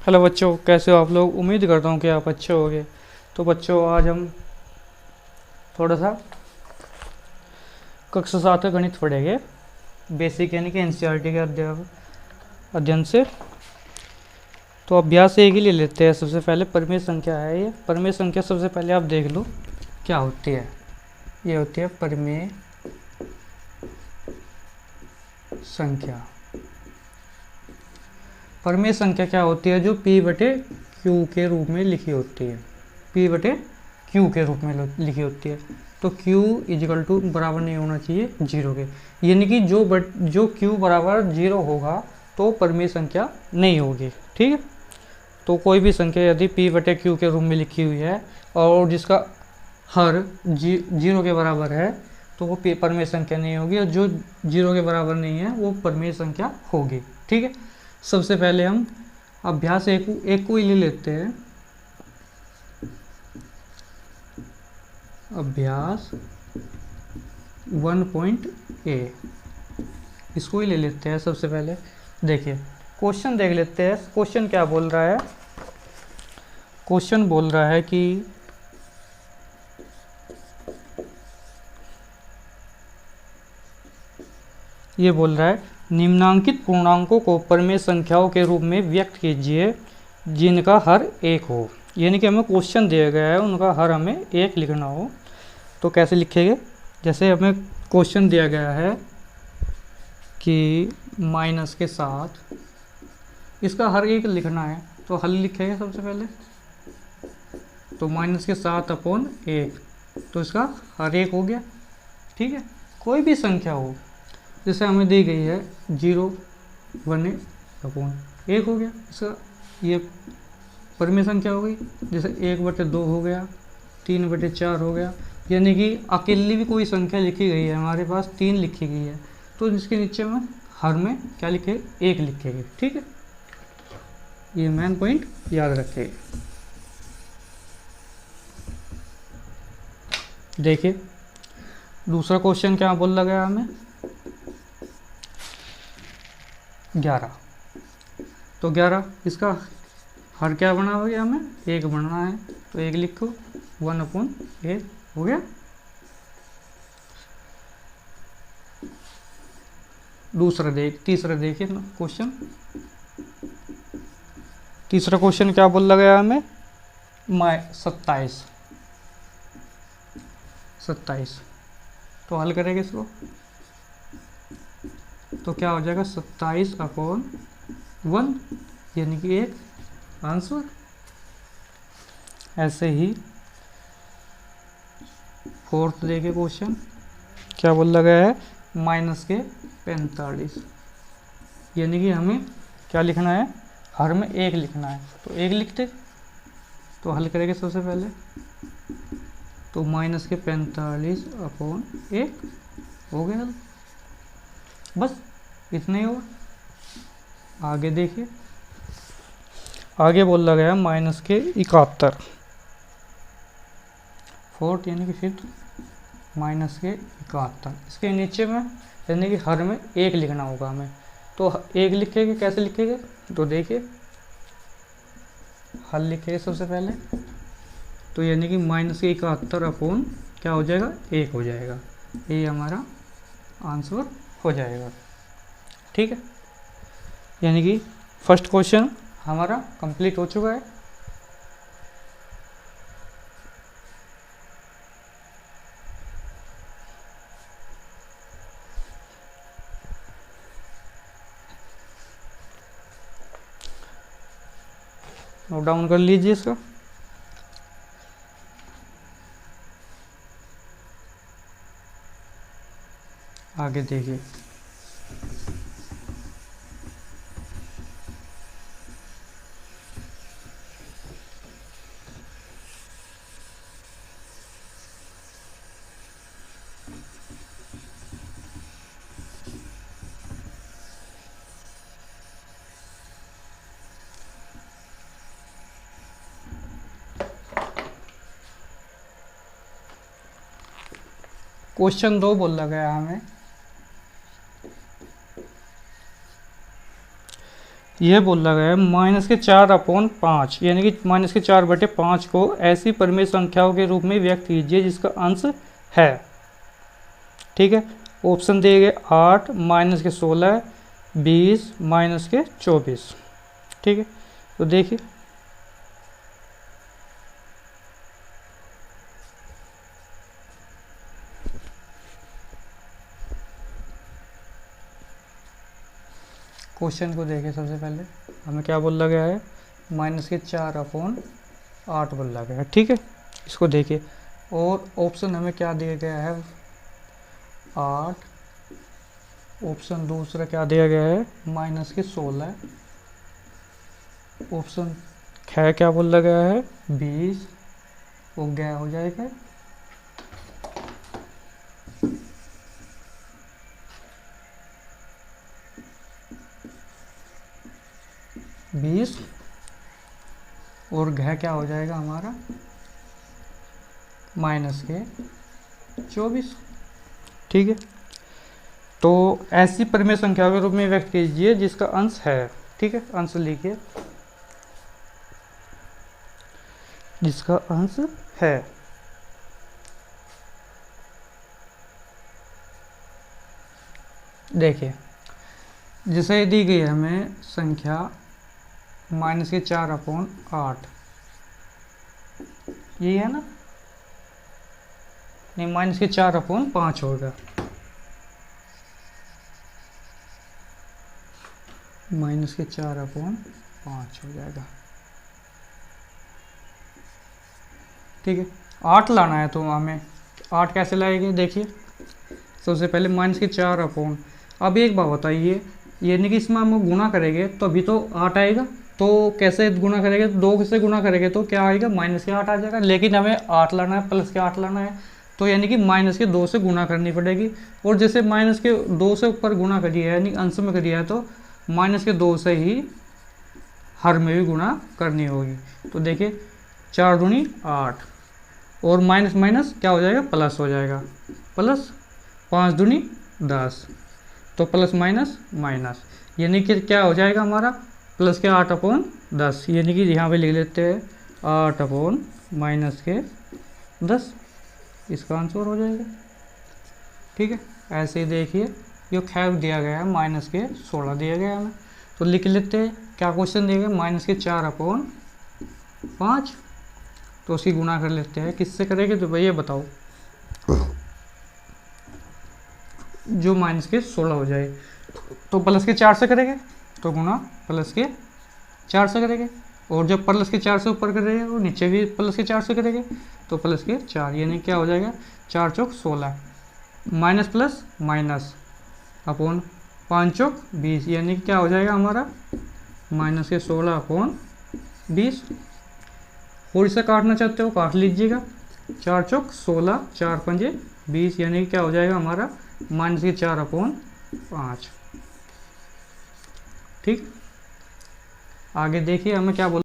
Hello बच्चों, कैसे हो आप लोग। उम्मीद करता हूँ कि आप अच्छे होंगे। तो बच्चों, आज हम थोड़ा सा कक्षा 7 का गणित पढ़ेंगे, बेसिक यानी कि एनसीईआरटी के अध्ययन से। तो अभ्यास एक ही ले लेते हैं। सबसे पहले परिमेय संख्या है। ये परिमेय संख्या सबसे पहले आप देख लो क्या होती है। ये होती है परिमेय संख्या। परिमेय संख्या क्या होती है? जो P बटे Q के रूप में लिखी होती है। P बटे Q के रूप में लिखी होती है। तो Q इजिकल टू बराबर नहीं होना चाहिए 0 के, यानी कि जो Q बराबर 0 होगा तो परिमेय संख्या नहीं होगी। ठीक है। तो कोई भी संख्या यदि P बटे Q के रूप में लिखी हुई है और जिसका हर 0 के बराबर है तो वो परिमेय संख्या नहीं होगी, और जो 0 के बराबर नहीं है वो परिमेय संख्या होगी। ठीक है। सबसे पहले हम अभ्यास एक को ही ले लेते हैं। अभ्यास 1.a इसको ही ले लेते हैं। सबसे पहले देखिए, क्वेश्चन देख लेते हैं। क्वेश्चन क्या बोल रहा है? क्वेश्चन बोल रहा है कि ये बोल रहा है निम्नांकित पूर्णांकों को परिमेय संख्याओं के रूप में व्यक्त कीजिए जिनका हर एक हो। यानी कि हमें क्वेश्चन दिया गया है, उनका हर हमें एक लिखना हो। तो कैसे लिखेंगे? जैसे हमें क्वेश्चन दिया गया है कि माइनस के साथ इसका हर एक लिखना है, तो हल लिखेंगे सबसे पहले। तो माइनस के 7/1, तो इसका हर एक हो गया। ठीक है। कोई भी संख्या हो, जैसे हमें दी गई है 0, 1/1 हो गया, इसका ये परिमेय संख्या हो गई। जैसे 1/2 हो गया, 3/4 हो गया। यानी कि अकेली भी कोई संख्या लिखी गई है, हमारे पास 3 लिखी गई है, तो इसके नीचे में हर में क्या लिखे? 1 लिखेंगे। ठीक है। ये मेन पॉइंट याद रखें। देखिए दूसरा क्वेश्चन क्या बोल गया हमें? 11। तो 11 इसका हर क्या बना हो गया? हमें 1 बनना है, तो 1 लिखो। 1/8 हो गया। तीसरा देखिए क्वेश्चन। तीसरा क्वेश्चन क्या बोला गया हमें? 27। तो हल करेंगे इसको, तो क्या हो जाएगा? 27/1, यानी कि एक आंसर। ऐसे ही फोर्थ देखिए क्वेश्चन क्या बोला गया है? -45, यानी कि हमें क्या लिखना है? हर में 1 लिखना है, तो 1 लिखते। तो हल करेंगे सबसे पहले, तो -45/1 हो गया। बस इतना ही होगा। आगे देखिए, आगे बोला गया -71, फोर्थ यानी कि फिफ्थ, -71। इसके नीचे में यानी कि हर में 1 लिखना होगा हमें, तो 1 लिखेंगे। कैसे लिखेंगे? तो देखिए हल लिखेंगे सबसे पहले, तो यानी कि -71/, क्या हो जाएगा? 1 हो जाएगा। ये हमारा आंसर हो जाएगा। ठीक है। यानी कि फर्स्ट क्वेश्चन हमारा कंप्लीट हो चुका है। नोट डाउन कर लीजिए इसका। आगे देखिए, क्वेश्चन 2 बोला गया हमें यह बोला गया है -4/5 यानी कि -4/5 को ऐसी परिमेय संख्याओं के रूप में व्यक्त कीजिए जिसका अंश है। ठीक है, ऑप्शन दिए गए 8, -16, 20, -24। ठीक है, तो देखिए क्वेश्चन को देखें। सबसे पहले हमें क्या बोला गया है, -4/8 बोला गया है। ठीक है, इसको देखिए और ऑप्शन हमें क्या दिया गया है 8, ऑप्शन दूसरा क्या दिया गया है -16, ऑप्शन क्या बोला गया है 20, वो गया हो जाएगा 20 और घ क्या हो जाएगा हमारा -24। ठीक है, तो ऐसी परिमेय संख्या के रूप में व्यक्त कीजिए जिसका अंश है। ठीक है, अंश लिखिए जिसका अंश है। देखिए जैसे दी गई है हमें संख्या -4/8, यही है ना, नहीं -4/5 होगा, -4/5 हो जाएगा। ठीक है, 8 लाना है तो हमें 8 कैसे लाएंगे, देखिए सबसे पहले -4/। अब एक बात बताइए, यानी कि इसमें हम गुणा करेंगे तो अभी तो 8 आएगा, तो कैसे गुणा करेंगे, 2 से गुणा करेंगे तो क्या आएगा -8 आ जाएगा, लेकिन हमें 8 लाना है, +8 लाना है, तो यानी कि -2 से गुणा करनी पड़ेगी। और जैसे -2 से ऊपर गुणा करिए यानी अंश में करिए है तो -2 से ही हर में भी गुणा करनी होगी। तो देखिए 4 दूनी 8 और माइनस माइनस क्या हो जाएगा, प्लस हो जाएगा, प्लस 5 दूनी 10, तो प्लस माइनस माइनस, यानी कि क्या हो जाएगा हमारा प्लस के 8/10, यानी कि यहाँ पे लिख लेते हैं 8/-10, इसका आंसर हो जाएगा। ठीक है, ऐसे ही देखिए जो खैर दिया गया है -16 दिया गया है हमें, तो लिख लेते हैं क्या क्वेश्चन दिया गया -4/5, तो उसकी गुणा कर लेते हैं, किससे करेंगे तो भैया बताओ, जो -16 हो जाए तो +4 से करेंगे तो गुणा +4 से करेंगे, और जब +4 से ऊपर करेंगे और नीचे भी +4 से करेंगे तो +4, यानी क्या हो जाएगा 4 चौक 16, माइनस प्लस माइनस अपॉन 5 चौक 20, यानी क्या हो जाएगा हमारा -16/20। और इसे काटना चाहते हो काट लीजिएगा, 4 चौक 16, 4 पंजे 20, यानी क्या हो जाएगा हमारा -4/5। ठीक, आगे देखिए हमें क्या बोल